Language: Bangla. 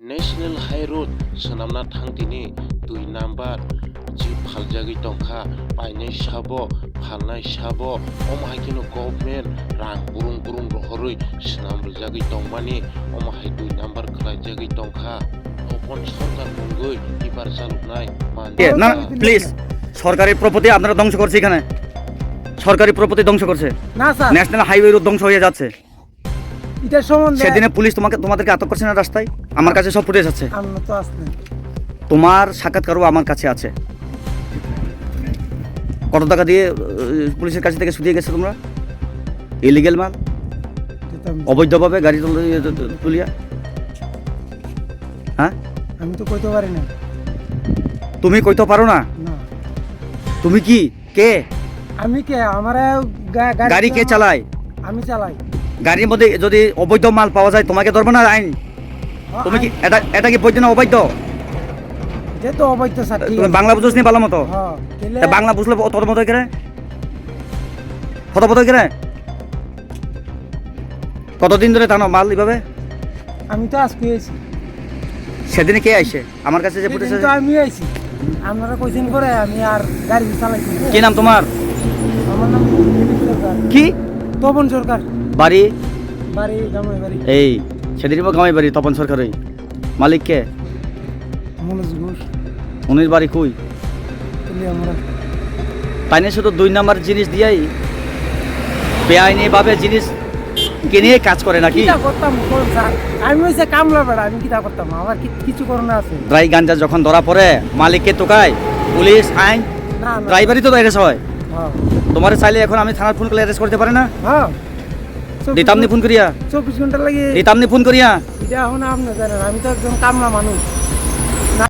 नेशनल हाई रोड सोनाबना थांदिनि 2 नाम्बार जि फालजागै दंखा पाइनाय साबो फालनाय साबो अमाहायकिनो गभर्नमेंट रां बुरुं बुरुं रहरै सोनाम रजागै दंमानि अमाहाय 2 नाम्बार खलायजागै दंखा अपन सरकार मुंगै इबार जालुनाय না প্লিজ সরকারি প্রপার্টি আপনারা ধ্বংস করছে এখানে সরকারি প্রপার্টি ধ্বংস করছে না স্যার ন্যাশনাল হাইওয়ে রোড ধ্বংস হয়ে যাচ্ছে এটা সম্বন্ধে সেদিনে পুলিশ তোমাদেরকে আটক করছে না রাস্তায় আমার কাছে সব ফুটেজ আছে আমরা তো আসলে তোমার সাক্ষাৎকারও আমার কাছে আছে কত টাকা দিয়ে পুলিশের কাছে থেকে ছুটিয়ে গেছে তোমরা ইলিগেল মাল অবৈধভাবে গাড়ি তুলিয়া হ্যাঁ আমি তো কইতে পারি না তুমি কইতে পারো না না তুমি কি কে আমি কে আমারে গাড়ি কে চালায় আমি চালাই গাড়ির মধ্যে যদি অবৈধ মাল পাওয়া যায় তোমাকে ধরবে না আইন তুমি কি এটা কি বৈধ না অবৈধ যে তো অবৈধ স্যার তুমি বাংলা বুঝছ নি ভালো মতো হ্যাঁ তা বাংলা বুঝলে তোর মতো করে কত করে কতদিন ধরে টানো মাল এইভাবে আমি তো আজকে এসেছি সেদিনে কে আইছে আমার কাছে যে ফুটেছে তো আমি আইছি আপনারা কইছেন করে আমি আর গাড়ি চালাইছি কি নাম তোমার আমার নাম দিলীপ সরকার কি তপন সরকার বাড়ি বাড়ি জামাই বাড়ি এই সেদিনই গাঁয়ে বাড়ি তপন সরকারই মালিক কে মনোজ ঘোষ উনির বাড়ি কই তুলি আমরা তাই না শুধু 2 নাম্বার জিনিস দিয়াই বেআইনি ভাবে জিনিস কিনে কাজ করে নাকি কিটা করতাম কোন স্যার আমি হইছে কামলা বেড়া আমি কিটা করতাম আমার কিছু করোনা আছে ড্রাই গাঞ্জা যখন ধরা পড়ে মালিককে টোকায় পুলিশ আইন না না ড্রাইভারই তো অ্যারেস্ট হয় হ্যাঁ তোমার চাইলে এখন আমি থানার ফোন করলে অ্যারেস্ট করতে পারে না হ্যাঁ দিতাম নি ফোন করিয়া 24 ঘন্টা লাগে দিতাম নি ফোন করিয়া এটা এখন আপনি জানেন আমি তো একজন কামলা মানুষ